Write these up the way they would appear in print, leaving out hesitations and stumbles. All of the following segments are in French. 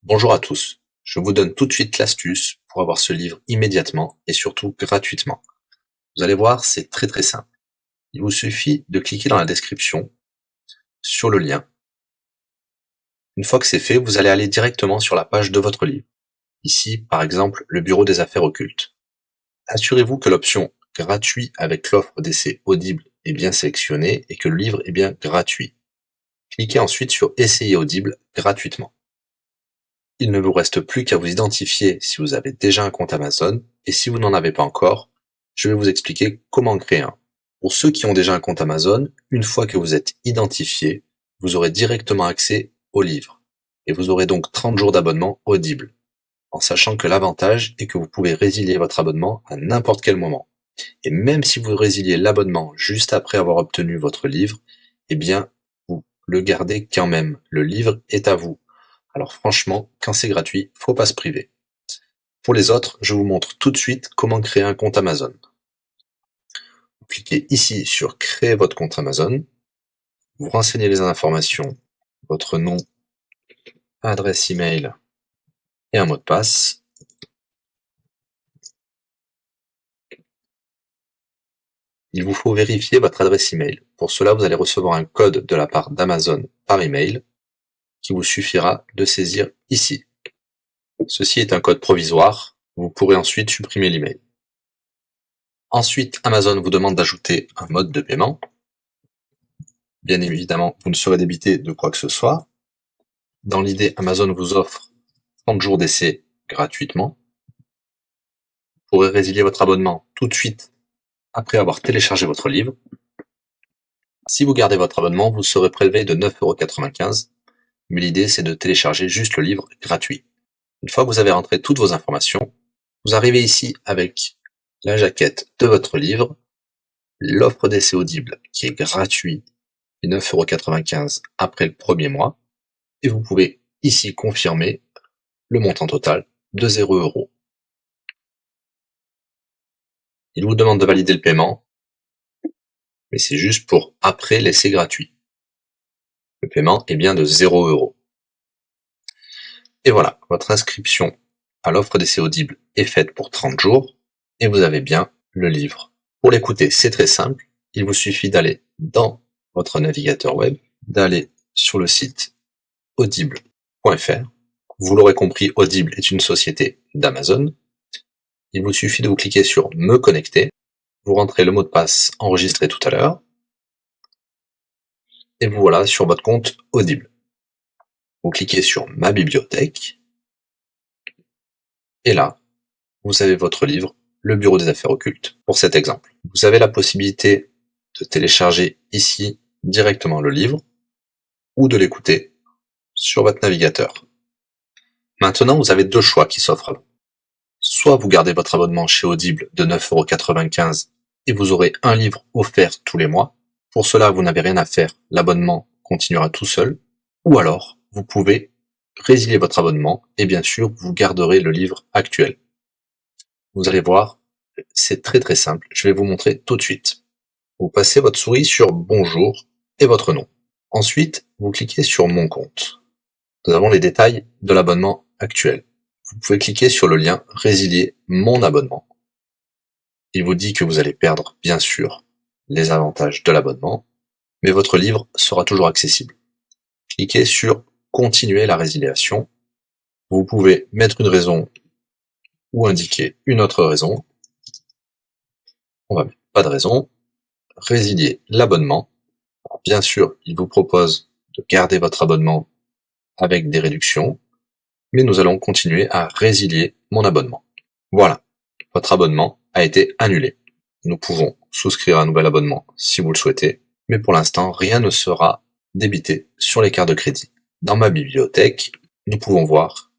Bonjour à tous, je vous donne tout de suite l'astuce pour avoir ce livre immédiatement et surtout gratuitement. Vous allez voir, c'est très simple. Il vous suffit de cliquer dans la description sur le lien. Une fois que c'est fait, vous allez aller directement sur la page de votre livre. Ici, par exemple, le bureau des affaires occultes. Assurez-vous que l'option gratuit avec l'offre d'essai Audible est bien sélectionnée et que le livre est bien gratuit. Cliquez ensuite sur Essayer Audible gratuitement. Il ne vous reste plus qu'à vous identifier si vous avez déjà un compte Amazon, et si vous n'en avez pas encore, je vais vous expliquer comment créer un. Pour ceux qui ont déjà un compte Amazon, une fois que vous êtes identifié, vous aurez directement accès au livre, et vous aurez donc 30 jours d'abonnement Audible, en sachant que l'avantage est que vous pouvez résilier votre abonnement à n'importe quel moment. Et même si vous résiliez l'abonnement juste après avoir obtenu votre livre, eh bien, vous le gardez quand même. Le livre est à vous. Alors franchement, quand c'est gratuit, faut pas se priver. Pour les autres, je vous montre tout de suite comment créer un compte Amazon. Vous cliquez ici sur créer votre compte Amazon. Vous renseignez les informations, votre nom, adresse email et un mot de passe. Il vous faut vérifier votre adresse email. Pour cela, vous allez recevoir un code de la part d'Amazon par email qui vous suffira de saisir ici. Ceci est un code provisoire. Vous pourrez ensuite supprimer l'email. Ensuite, Amazon vous demande d'ajouter un mode de paiement. Bien évidemment, vous ne serez débité de quoi que ce soit. Dans l'idée, Amazon vous offre 30 jours d'essai gratuitement. Vous pourrez résilier votre abonnement tout de suite après avoir téléchargé votre livre. Si vous gardez votre abonnement, vous serez prélevé de 9,95 €, mais l'idée c'est de télécharger juste le livre gratuit. Une fois que vous avez rentré toutes vos informations, vous arrivez ici avec la jaquette de votre livre, l'offre d'essai Audible qui est gratuit et 9,95 € après le premier mois, et vous pouvez ici confirmer le montant total de 0 €. Il vous demande de valider le paiement, mais c'est juste pour après l'essai gratuit. Le paiement est bien de 0 €. Et voilà, votre inscription à l'offre d'essai Audible est faite pour 30 jours, et vous avez bien le livre. Pour l'écouter, c'est très simple, il vous suffit d'aller dans votre navigateur web, d'aller sur le site audible.fr. Vous l'aurez compris, Audible est une société d'Amazon. Il vous suffit de vous cliquer sur Me connecter, vous rentrez le mot de passe enregistré tout à l'heure, et vous voilà sur votre compte Audible. Vous cliquez sur Ma bibliothèque, et là, vous avez votre livre, Le bureau des affaires occultes, pour cet exemple. Vous avez la possibilité de télécharger ici directement le livre, ou de l'écouter sur votre navigateur. Maintenant, vous avez deux choix qui s'offrent à vous. Soit vous gardez votre abonnement chez Audible de 9,95 € et vous aurez un livre offert tous les mois. Pour cela, vous n'avez rien à faire, l'abonnement continuera tout seul. Ou alors, vous pouvez résilier votre abonnement et bien sûr, vous garderez le livre actuel. Vous allez voir, c'est très simple, je vais vous montrer tout de suite. Vous passez votre souris sur Bonjour et votre nom. Ensuite, vous cliquez sur Mon compte. Nous avons les détails de l'abonnement actuel. Vous pouvez cliquer sur le lien Résilier mon abonnement. Il vous dit que vous allez perdre, bien sûr, les avantages de l'abonnement, mais votre livre sera toujours accessible. Cliquez sur Continuer la résiliation. Vous pouvez mettre une raison ou indiquer une autre raison. On va mettre pas de raison. Résilier l'abonnement. Bien sûr, il vous propose de garder votre abonnement avec des réductions, mais nous allons continuer à résilier mon abonnement. Voilà, votre abonnement a été annulé. Nous pouvons souscrire un nouvel abonnement si vous le souhaitez, mais pour l'instant, rien ne sera débité sur les cartes de crédit. Dans ma bibliothèque, nous pouvons voir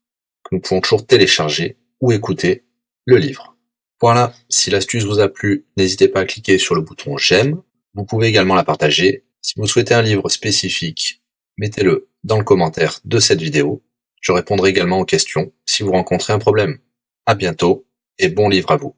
que nous pouvons toujours télécharger ou écouter le livre. Voilà, si l'astuce vous a plu, n'hésitez pas à cliquer sur le bouton j'aime. Vous pouvez également la partager. Si vous souhaitez un livre spécifique, mettez-le dans le commentaire de cette vidéo. Je répondrai également aux questions si vous rencontrez un problème. À bientôt et bon livre à vous.